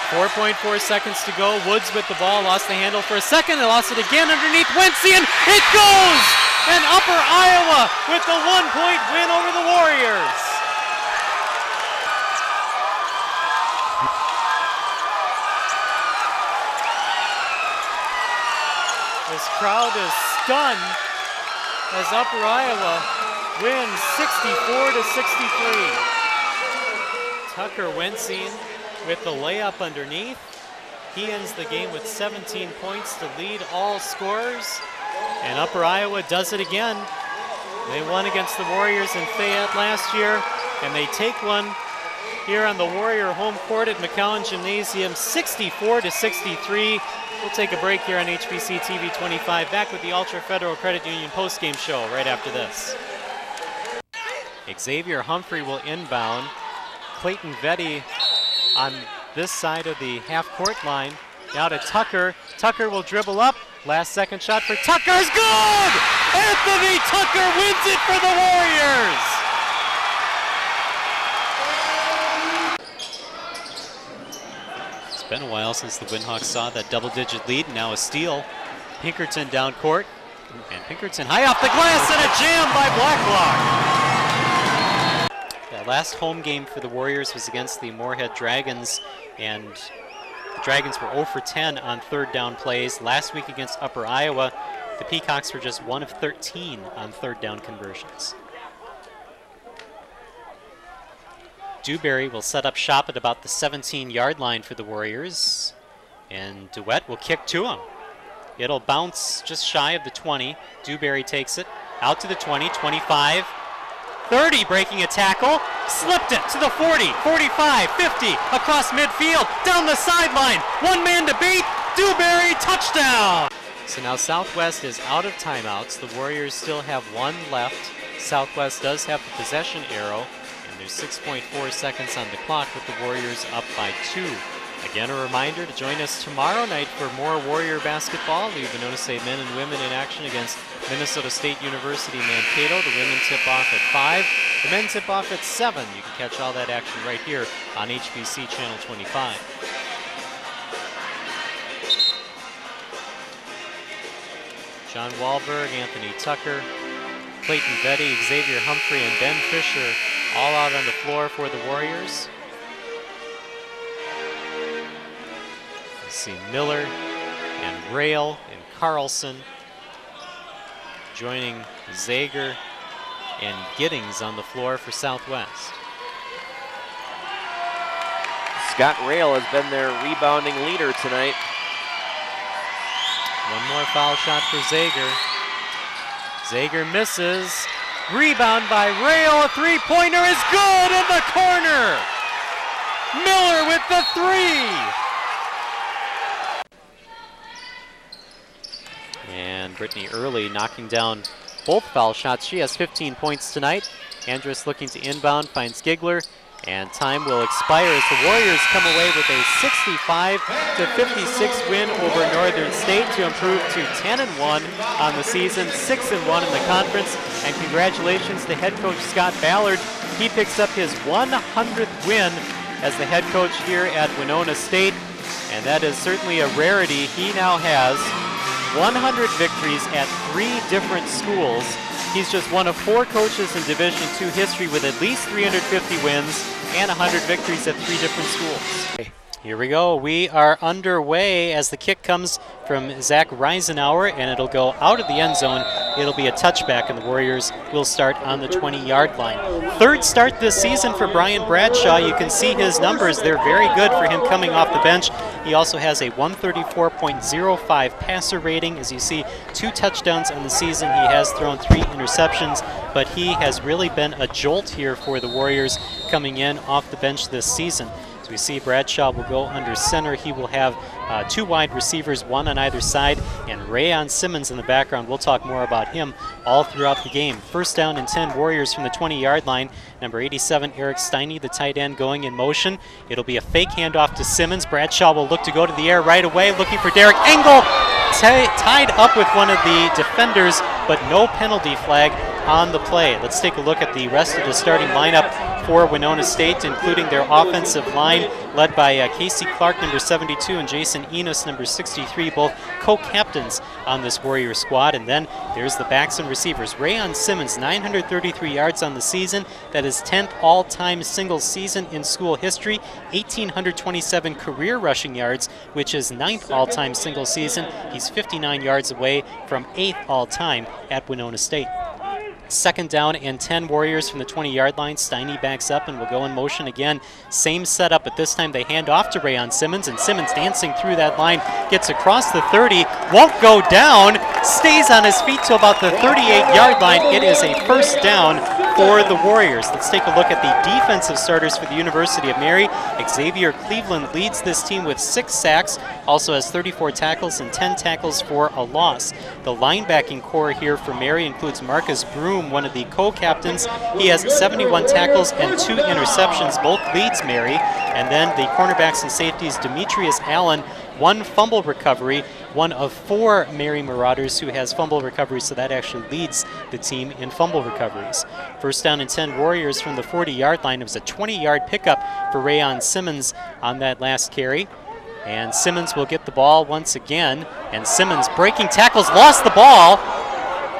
4.4 seconds to go. Woods with the ball, lost the handle for a second, and lost it again underneath Wensian. It goes! And Upper Iowa with the 1-point win over the Warriors. This crowd is stunned as Upper Iowa wins 64-63. Tucker Wensian with the layup underneath. He ends the game with 17 points to lead all scorers. And Upper Iowa does it again. They won against the Warriors in Fayette last year, and they take one here on the Warrior home court at McCowan Gymnasium, 64-63. We'll take a break here on HBC TV 25. Back with the Ultra Federal Credit Union postgame show right after this. Xavier Humphrey will inbound. Clayton Vetty on this side of the half-court line. Now to Tucker. Tucker will dribble up. Last second shot for Tucker is good! Anthony Tucker wins it for the Warriors! It's been a while since the Windhawks saw that double-digit lead. Now a steal. Pinkerton down court. And Pinkerton high off the glass and a jam by Blacklock. The last home game for the Warriors was against the Moorhead Dragons, and the Dragons were 0 for 10 on third down plays. Last week against Upper Iowa, the Peacocks were just 1 of 13 on third down conversions. Dewberry will set up shop at about the 17-yard line for the Warriors, and DeWitt will kick to him. It'll bounce just shy of the 20. Dewberry takes it out to the 20, 25, 30, breaking a tackle, slipped it to the 40, 45, 50, across midfield, down the sideline, one man to beat, Dewberry, touchdown! So now Southwest is out of timeouts. The Warriors still have one left. Southwest does have the possession arrow, and there's 6.4 seconds on the clock with the Warriors up by 2. Again, a reminder to join us tomorrow night for more Warrior basketball. The Winona State men and women in action against Minnesota State University Mankato. The women tip off at 5. The men tip off at 7. You can catch all that action right here on HBC Channel 25. John Wahlberg, Anthony Tucker, Clayton Vetty, Xavier Humphrey, and Ben Fisher all out on the floor for the Warriors. You see Miller and Rail and Carlson joining Zager and Giddings on the floor for Southwest. Scott Rail has been their rebounding leader tonight. One more foul shot for Zager. Zager misses. Rebound by Rail. A three-pointer is good in the corner. Miller with the 3. And Brittany Early knocking down both foul shots. She has 15 points tonight. Andrus looking to inbound, finds Gigler, and time will expire as the Warriors come away with a 65-56 win over Northern State to improve to 10-1 on the season, 6-1 in the conference. And congratulations to head coach Scott Ballard. He picks up his 100th win as the head coach here at Winona State, and that is certainly a rarity. He now has 100 victories at 3 different schools. He's just one of 4 coaches in Division II history with at least 350 wins and 100 victories at 3 different schools. Here we go. We are underway as the kick comes from Zach Reisenauer, and it'll go out of the end zone. It'll be a touchback, and the Warriors will start on the 20-yard line. Third start this season for Brian Bradshaw. You can see his numbers. They're very good for him coming off the bench. He also has a 134.05 passer rating. As you see, 2 touchdowns on the season. He has thrown 3 interceptions, but he has really been a jolt here for the Warriors coming in off the bench this season. We see Bradshaw will go under center. He will have 2 wide receivers, 1 on either side, and Rayon Simmons in the background. We'll talk more about him all throughout the game. First down and 10, Warriors from the 20-yard line. Number 87, Eric Steiny, the tight end, going in motion. It'll be a fake handoff to Simmons. Bradshaw will look to go to the air right away, looking for Derek Engel. Tied up with one of the defenders, but no penalty flag on the play. Let's take a look at the rest of the starting lineup for Winona State, including their offensive line led by Casey Clark, number 72, and Jason Enos, number 63, both co-captains on this Warrior squad. And then there's the backs and receivers. Rayon Simmons, 933 yards on the season. That is 10th all-time single season in school history. 1,827 career rushing yards, which is 9th all-time single season. He's 59 yards away from 8th all-time at Winona State. Second down and 10 Warriors from the 20-yard line. Steiny backs up and will go in motion again. Same setup, but this time they hand off to Rayon Simmons, and Simmons dancing through that line, gets across the 30, won't go down, stays on his feet to about the 38-yard line. It is a first down for the Warriors. Let's take a look at the defensive starters for the University of Mary. Xavier Cleveland leads this team with 6 sacks, also has 34 tackles and 10 tackles for a loss. The linebacking core here for Mary includes Marcus Broom, one of the co-captains. He has 71 tackles and 2 interceptions, both leads Mary. And then the cornerbacks and safeties, Demetrius Allen, 1 fumble recovery, one of 4 Mary Marauders who has fumble recoveries, so that actually leads the team in fumble recoveries. First down and 10 Warriors from the 40-yard line. It was a 20-yard pickup for Rayon Simmons on that last carry. And Simmons will get the ball once again, and Simmons breaking tackles, lost the ball.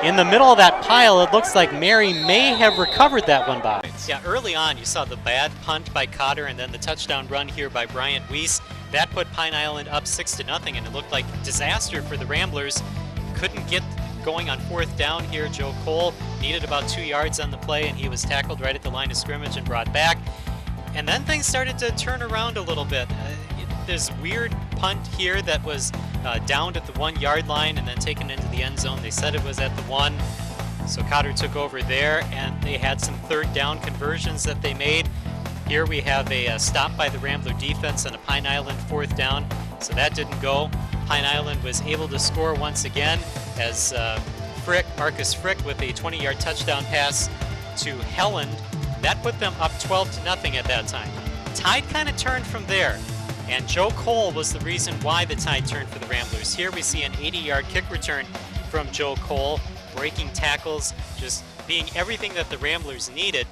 In the middle of that pile, it looks like Mary may have recovered that one, Bob. Yeah, early on you saw the bad punt by Cotter and then the touchdown run here by Bryant Weiss. That put Pine Island up 6-0, and it looked like disaster for the Ramblers. Couldn't get going on 4th down here. Joe Cole needed about 2 yards on the play, and he was tackled right at the line of scrimmage and brought back. And then things started to turn around a little bit. This weird punt here that was downed at the 1-yard line and then taken into the end zone. They said it was at the 1, so Cotter took over there, and they had some 3rd down conversions that they made. Here we have a stop by the Rambler defense on a Pine Island 4th down, so that didn't go. Pine Island was able to score once again as Marcus Frick with a 20-yard touchdown pass to Helland. That put them up 12-0 at that time. Tide kind of turned from there. And Joe Cole was the reason why the tide turned for the Ramblers. Here we see an 80-yard kick return from Joe Cole, breaking tackles, just being everything that the Ramblers needed.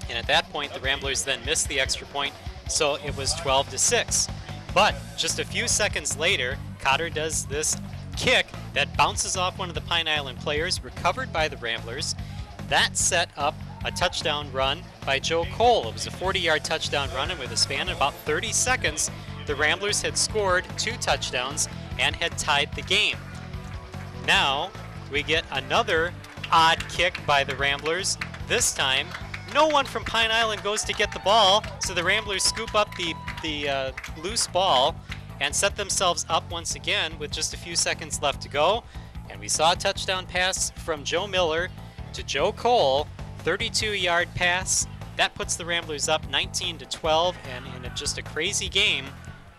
And at that point, the Ramblers then missed the extra point, so it was 12-6. But just a few seconds later, Cotter does this kick that bounces off one of the Pine Island players, recovered by the Ramblers. That set up a touchdown run by Joe Cole. It was a 40-yard touchdown run, and with a span of about 30 seconds, the Ramblers had scored 2 touchdowns and had tied the game. Now we get another odd kick by the Ramblers. This time, no one from Pine Island goes to get the ball, so the Ramblers scoop up the loose ball and set themselves up once again with just a few seconds left to go. And we saw a touchdown pass from Joe Miller to Joe Cole, 32-yard pass. That puts the Ramblers up 19-12, and in just a crazy game,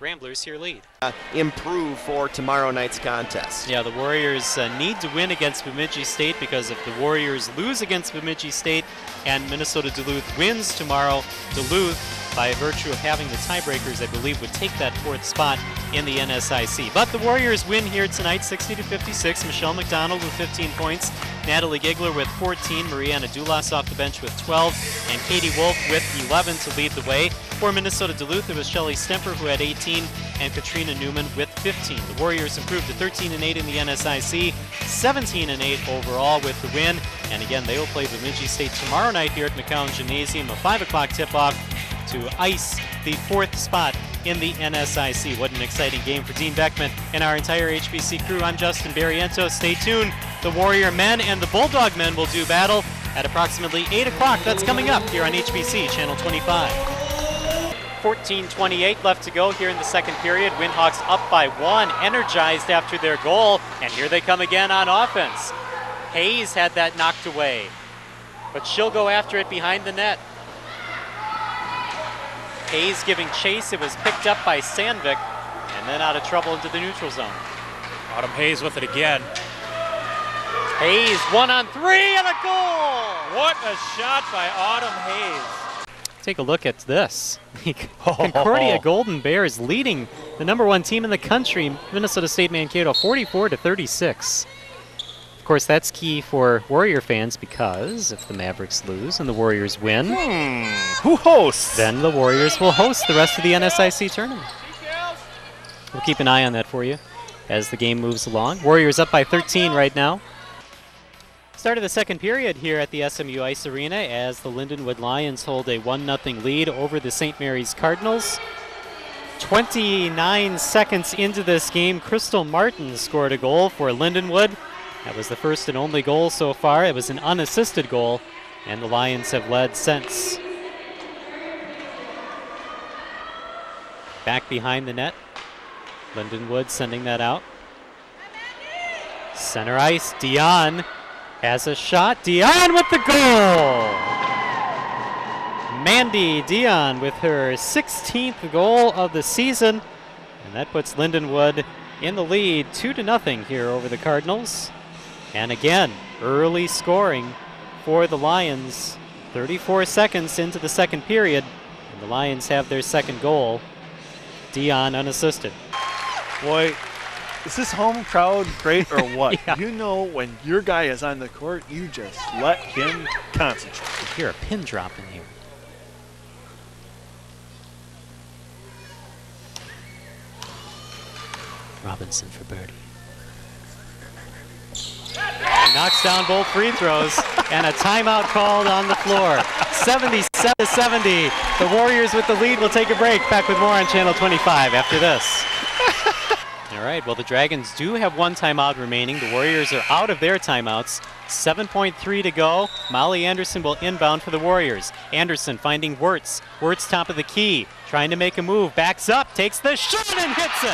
Ramblers here lead. Improve for tomorrow night's contest. Yeah, the Warriors need to win against Bemidji State, because if the Warriors lose against Bemidji State and Minnesota Duluth wins tomorrow, Duluth, by virtue of having the tiebreakers, I believe, would take that 4th spot in the NSIC. But the Warriors win here tonight, 60-56. Michelle McDonald with 15 points, Natalie Gigler with 14, Mariana Dulas off the bench with 12, and Katie Wolf with 11 to lead the way. For Minnesota Duluth, it was Shelley Stemper who had 18, and Katrina Newman with 15. The Warriors improved to 13-8 in the NSIC, 17-8 overall with the win. And again, they will play Bemidji State tomorrow night here at McCown Gymnasium, a 5 o'clock tip-off to ice the 4th spot in the NSIC. What an exciting game for Dean Beckman and our entire HBC crew. I'm Justin Barrientos. Stay tuned. The Warrior men and the Bulldog men will do battle at approximately 8 o'clock. That's coming up here on HBC Channel 25. 14:28 left to go here in the second period. Windhawks up by 1, energized after their goal, and here they come again on offense. Hayes had that knocked away, but she'll go after it behind the net. Hayes giving chase. It was picked up by Sandvik, and then out of trouble into the neutral zone. Autumn Hayes with it again. Hayes 1-on-3 and a goal! What a shot by Autumn Hayes. Take a look at this. Concordia Golden Bears leading the #1 team in the country, Minnesota State Mankato, 44-36. Of of course, that's key for Warrior fans because if the Mavericks lose and the Warriors win, who hosts? Then the Warriors will host the rest of the NSIC tournament. We'll keep an eye on that for you as the game moves along. Warriors up by 13 right now. Start of the second period here at the SMU Ice Arena as the Lindenwood Lions hold a 1-0 lead over the St. Mary's Cardinals. 29 seconds into this game, Crystal Martin scored a goal for Lindenwood. That was the first and only goal so far. It was an unassisted goal, and the Lions have led since. Back behind the net, Lindenwood sending that out. Center ice, Dion has a shot. Dion with the goal! Mandy Dion with her 16th goal of the season. And that puts Lindenwood in the lead 2-0 here over the Cardinals. And again, early scoring for the Lions. 34 seconds into the second period. And the Lions have their second goal. Dion unassisted. Boy, is this home crowd great or what? Yeah. You know when your guy is on the court, you just let him concentrate. You hear a pin drop in here. Robinson for birdie. Knocks down both free throws and a timeout called on the floor. 77-70. The Warriors with the lead will take a break. Back with more on Channel 25 after this. All right, well, the Dragons do have one timeout remaining. The Warriors are out of their timeouts. 7.3 to go. Molly Anderson will inbound for the Warriors. Anderson finding Wirtz. Wirtz top of the key, trying to make a move. Backs up, takes the shot and hits it.